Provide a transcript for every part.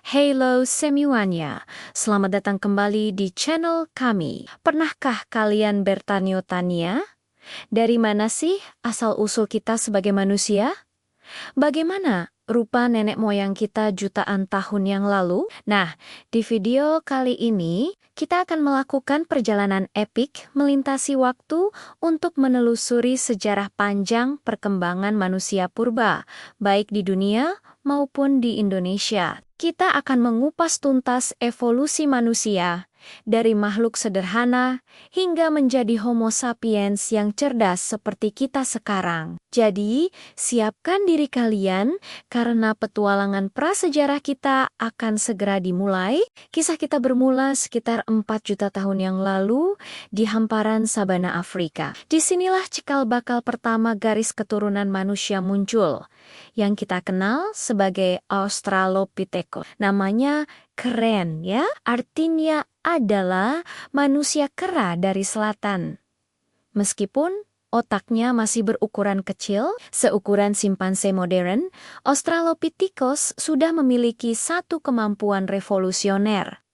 Hello semuanya, selamat datang kembali di channel kami. Pernahkah kalian bertanya-tanya, dari mana sih asal-usul kita sebagai manusia? Bagaimana rupa nenek moyang kita jutaan tahun yang lalu? Nah, di video kali ini kita akan melakukan perjalanan epik melintasi waktu untuk menelusuri sejarah panjang perkembangan manusia purba, baik di dunia maupun di Indonesia. Kita akan mengupas tuntas evolusi manusia dari makhluk sederhana hingga menjadi Homo sapiens yang cerdas seperti kita sekarang. Jadi, siapkan diri kalian karena petualangan prasejarah kita akan segera dimulai. Kisah kita bermula sekitar 4 juta tahun yang lalu di hamparan sabana Afrika. Disinilah cikal bakal pertama garis keturunan manusia muncul, yang kita kenal sebagai Australopithecus. Namanya keren ya, artinya adalah manusia kera dari selatan. Meskipun otaknya masih berukuran kecil, seukuran simpanse modern, Australopithecus sudah memiliki satu kemampuan revolusioner.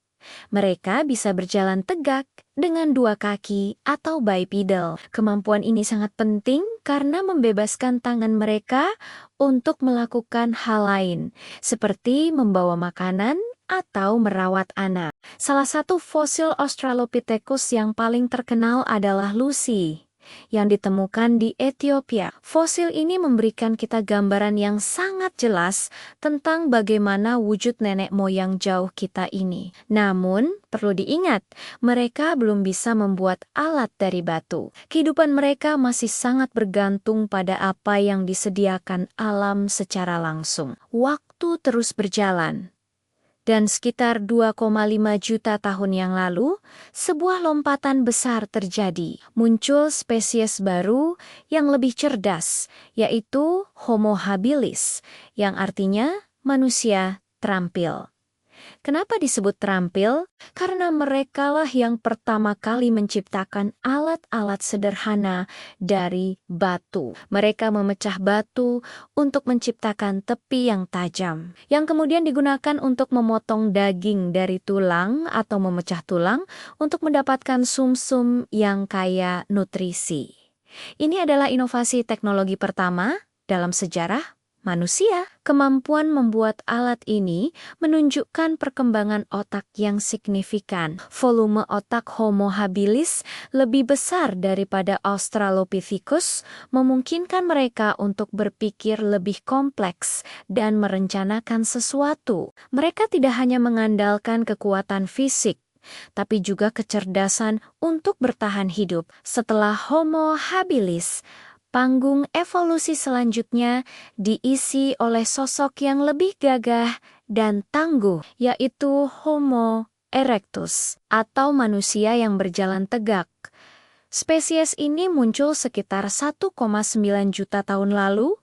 Mereka bisa berjalan tegak dengan 2 kaki atau bipedal. Kemampuan ini sangat penting karena membebaskan tangan mereka untuk melakukan hal lain, seperti membawa makanan atau merawat anak. Salah satu fosil Australopithecus yang paling terkenal adalah Lucy, yang ditemukan di Ethiopia. Fosil ini memberikan kita gambaran yang sangat jelas tentang bagaimana wujud nenek moyang jauh kita ini. Namun, perlu diingat, mereka belum bisa membuat alat dari batu. Kehidupan mereka masih sangat bergantung pada apa yang disediakan alam secara langsung. Waktu terus berjalan. Dan sekitar 2,5 juta tahun yang lalu, sebuah lompatan besar terjadi. Muncul spesies baru yang lebih cerdas, yaitu Homo habilis, yang artinya manusia terampil. Kenapa disebut terampil? Karena merekalah yang pertama kali menciptakan alat-alat sederhana dari batu. Mereka memecah batu untuk menciptakan tepi yang tajam, yang kemudian digunakan untuk memotong daging dari tulang atau memecah tulang untuk mendapatkan sumsum yang kaya nutrisi. Ini adalah inovasi teknologi pertama dalam sejarah manusia. Kemampuan membuat alat ini menunjukkan perkembangan otak yang signifikan. Volume otak Homo habilis lebih besar daripada Australopithecus, memungkinkan mereka untuk berpikir lebih kompleks dan merencanakan sesuatu. Mereka tidak hanya mengandalkan kekuatan fisik, tapi juga kecerdasan untuk bertahan hidup. Setelah Homo habilis, panggung evolusi selanjutnya diisi oleh sosok yang lebih gagah dan tangguh, yaitu Homo erectus, atau manusia yang berjalan tegak. Spesies ini muncul sekitar 1,9 juta tahun lalu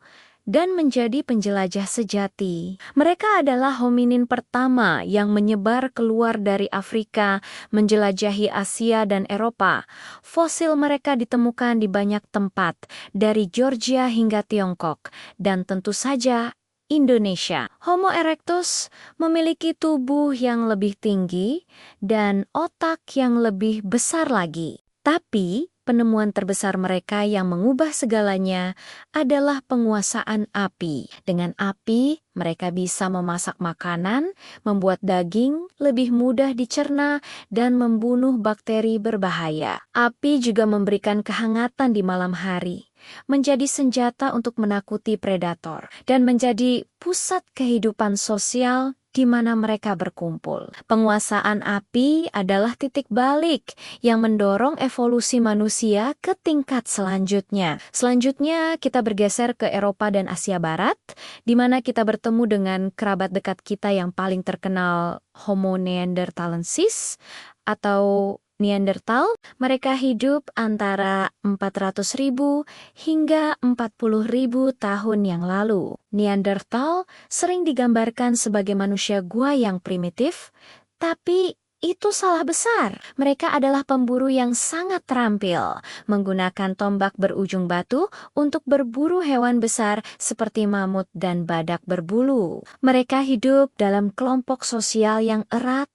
dan menjadi penjelajah sejati. Mereka adalah hominin pertama yang menyebar keluar dari Afrika, menjelajahi Asia dan Eropa. Fosil mereka ditemukan di banyak tempat, dari Georgia hingga Tiongkok, dan tentu saja Indonesia. Homo erectus memiliki tubuh yang lebih tinggi dan otak yang lebih besar lagi. Tapi penemuan terbesar mereka yang mengubah segalanya adalah penguasaan api. Dengan api, mereka bisa memasak makanan, membuat daging lebih mudah dicerna, dan membunuh bakteri berbahaya. Api juga memberikan kehangatan di malam hari, menjadi senjata untuk menakuti predator, dan menjadi pusat kehidupan sosial di mana mereka berkumpul. Penguasaan api adalah titik balik yang mendorong evolusi manusia ke tingkat selanjutnya. Selanjutnya, kita bergeser ke Eropa dan Asia Barat, di mana kita bertemu dengan kerabat dekat kita yang paling terkenal, Homo neanderthalensis atau Neanderthal. Mereka hidup antara 400.000 hingga 40.000 tahun yang lalu. Neanderthal sering digambarkan sebagai manusia gua yang primitif, tapi Itu salah besar. Mereka adalah pemburu yang sangat terampil, menggunakan tombak berujung batu untuk berburu hewan besar seperti mamut dan badak berbulu. Mereka hidup dalam kelompok sosial yang erat,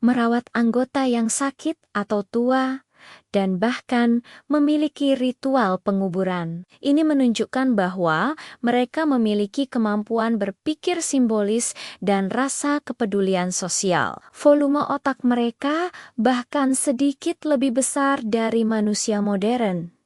merawat anggota yang sakit atau tua, dan bahkan memiliki ritual penguburan. Ini menunjukkan bahwa mereka memiliki kemampuan berpikir simbolis dan rasa kepedulian sosial. Volume otak mereka bahkan sedikit lebih besar dari manusia modern.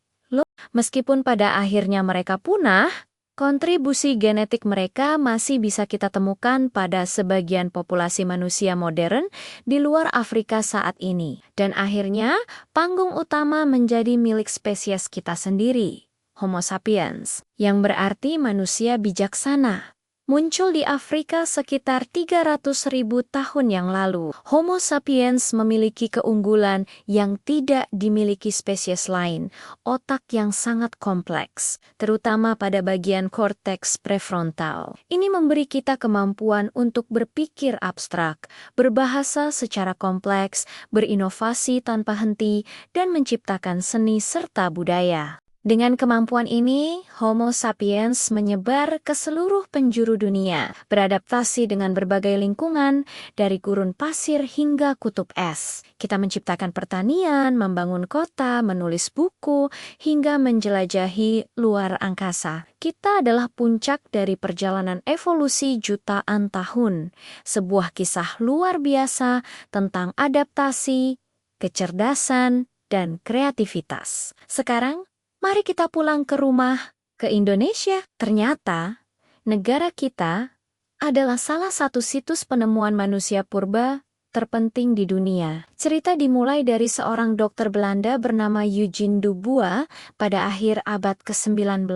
Meskipun pada akhirnya mereka punah, kontribusi genetik mereka masih bisa kita temukan pada sebagian populasi manusia modern di luar Afrika saat ini. Dan akhirnya, panggung utama menjadi milik spesies kita sendiri, Homo sapiens, yang berarti manusia bijaksana. Muncul di Afrika sekitar 300.000 tahun yang lalu. Homo sapiens memiliki keunggulan yang tidak dimiliki spesies lain, otak yang sangat kompleks, terutama pada bagian korteks prefrontal. Ini memberi kita kemampuan untuk berpikir abstrak, berbahasa secara kompleks, berinovasi tanpa henti, dan menciptakan seni serta budaya. Dengan kemampuan ini, Homo sapiens menyebar ke seluruh penjuru dunia, beradaptasi dengan berbagai lingkungan, dari gurun pasir hingga kutub es. Kita menciptakan pertanian, membangun kota, menulis buku, hingga menjelajahi luar angkasa. Kita adalah puncak dari perjalanan evolusi jutaan tahun, sebuah kisah luar biasa tentang adaptasi, kecerdasan, dan kreativitas. Sekarang, mari kita pulang ke rumah, ke Indonesia. Ternyata, negara kita adalah salah satu situs penemuan manusia purba terpenting di dunia. Cerita dimulai dari seorang dokter Belanda bernama Eugene Dubois pada akhir abad ke-19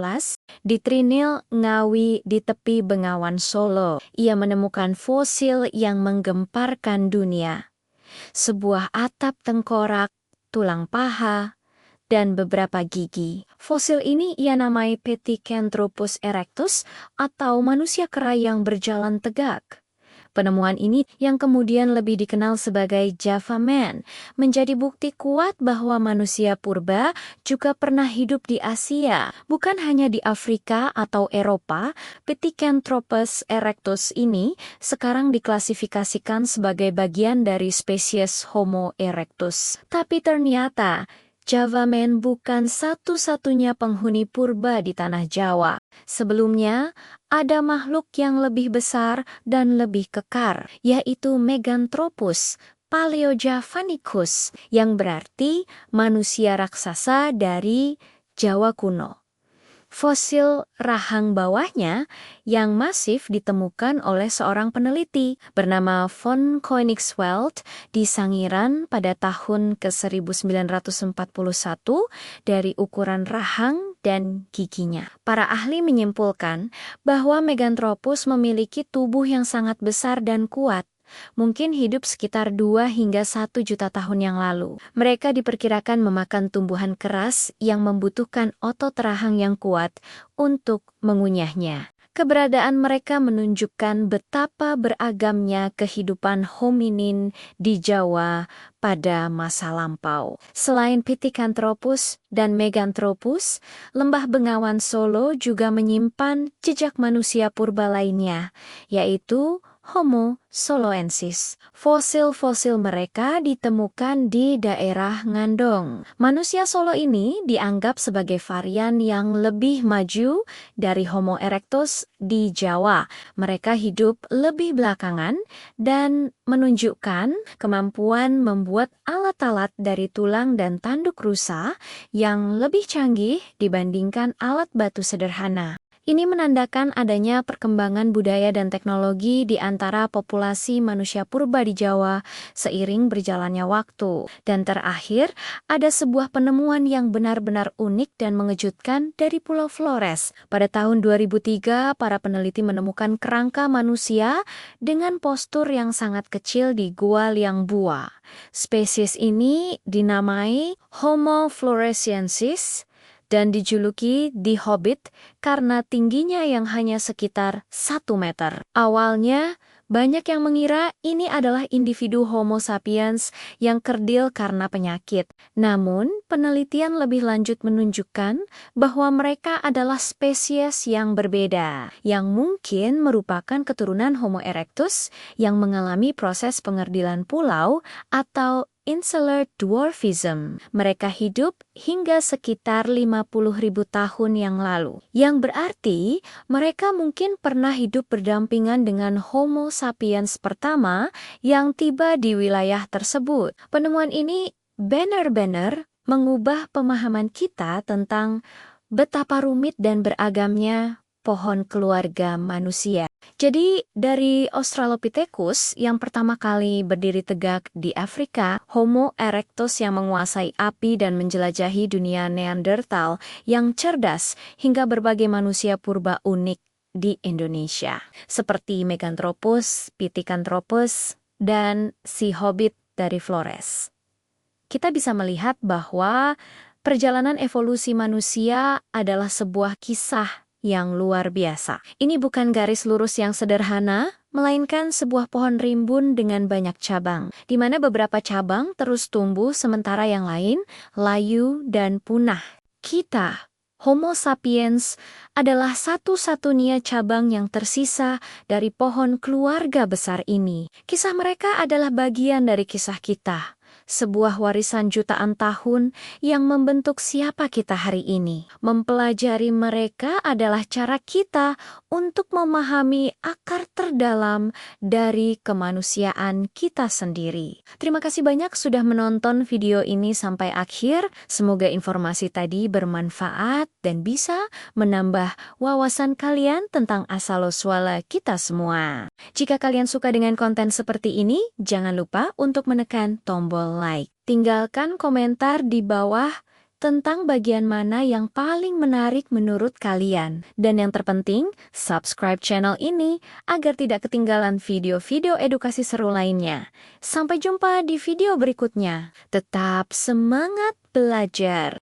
di Trinil, Ngawi di tepi Bengawan Solo. Ia menemukan fosil yang menggemparkan dunia. Sebuah atap tengkorak, tulang paha, dan beberapa gigi. Fosil ini ia namai Pithecanthropus erectus atau manusia kera yang berjalan tegak. Penemuan ini yang kemudian lebih dikenal sebagai Java Man menjadi bukti kuat bahwa manusia purba juga pernah hidup di Asia. Bukan hanya di Afrika atau Eropa, Pithecanthropus erectus ini sekarang diklasifikasikan sebagai bagian dari spesies Homo erectus. Tapi ternyata Java Man bukan satu-satunya penghuni purba di tanah Jawa. Sebelumnya, ada makhluk yang lebih besar dan lebih kekar, yaitu Meganthropus paleojavanicus, yang berarti manusia raksasa dari Jawa kuno. Fosil rahang bawahnya yang masif ditemukan oleh seorang peneliti bernama von Koenigswald di Sangiran pada tahun ke-1941 dari ukuran rahang dan giginya. Para ahli menyimpulkan bahwa Meganthropus memiliki tubuh yang sangat besar dan kuat. Mungkin hidup sekitar 2 hingga 1 juta tahun yang lalu. Mereka diperkirakan memakan tumbuhan keras yang membutuhkan otot rahang yang kuat untuk mengunyahnya. Keberadaan mereka menunjukkan betapa beragamnya kehidupan hominin di Jawa pada masa lampau. Selain Pithecanthropus dan Meganthropus, Lembah Bengawan Solo juga menyimpan jejak manusia purba lainnya, yaitu Homo soloensis. Fosil-fosil mereka ditemukan di daerah Ngandong. Manusia Solo ini dianggap sebagai varian yang lebih maju dari Homo erectus di Jawa. Mereka hidup lebih belakangan dan menunjukkan kemampuan membuat alat-alat dari tulang dan tanduk rusa yang lebih canggih dibandingkan alat batu sederhana. Ini menandakan adanya perkembangan budaya dan teknologi di antara populasi manusia purba di Jawa seiring berjalannya waktu. Dan terakhir, ada sebuah penemuan yang benar-benar unik dan mengejutkan dari Pulau Flores. Pada tahun 2003, para peneliti menemukan kerangka manusia dengan postur yang sangat kecil di Gua Liangbua. Spesies ini dinamai Homo floresiensis dan dijuluki The Hobbit karena tingginya yang hanya sekitar 1 meter. Awalnya, Banyak yang mengira ini adalah individu Homo sapiens yang kerdil karena penyakit. Namun, penelitian lebih lanjut menunjukkan bahwa mereka adalah spesies yang berbeda, yang mungkin merupakan keturunan Homo erectus yang mengalami proses pengerdilan pulau atau insular dwarfism. Mereka hidup hingga sekitar 50.000 tahun yang lalu, yang berarti mereka mungkin pernah hidup berdampingan dengan Homo sapiens pertama yang tiba di wilayah tersebut. Penemuan ini benar-benar mengubah pemahaman kita tentang betapa rumit dan beragamnya pohon keluarga manusia. Jadi, dari Australopithecus yang pertama kali berdiri tegak di Afrika, Homo erectus yang menguasai api dan menjelajahi dunia Neanderthal yang cerdas, hingga berbagai manusia purba unik di Indonesia, seperti Meganthropus, Pithecanthropus, dan si Hobbit dari Flores. Kita bisa melihat bahwa perjalanan evolusi manusia adalah sebuah kisah yang luar biasa. Ini bukan garis lurus yang sederhana, melainkan sebuah pohon rimbun dengan banyak cabang, di mana beberapa cabang terus tumbuh sementara yang lain layu dan punah. Kita, Homo sapiens, adalah satu-satunya cabang yang tersisa dari pohon keluarga besar ini. Kisah mereka adalah bagian dari kisah kita. Sebuah warisan jutaan tahun yang membentuk siapa kita hari ini. Mempelajari mereka adalah cara kita untuk memahami akar terdalam dari kemanusiaan kita sendiri. Terima kasih banyak sudah menonton video ini sampai akhir. Semoga informasi tadi bermanfaat dan bisa menambah wawasan kalian tentang asal-usul kita semua. Jika kalian suka dengan konten seperti ini, jangan lupa untuk menekan tombol like. Tinggalkan komentar di bawah tentang bagian mana yang paling menarik menurut kalian. Dan yang terpenting, subscribe channel ini agar tidak ketinggalan video-video edukasi seru lainnya. Sampai jumpa di video berikutnya. Tetap semangat belajar!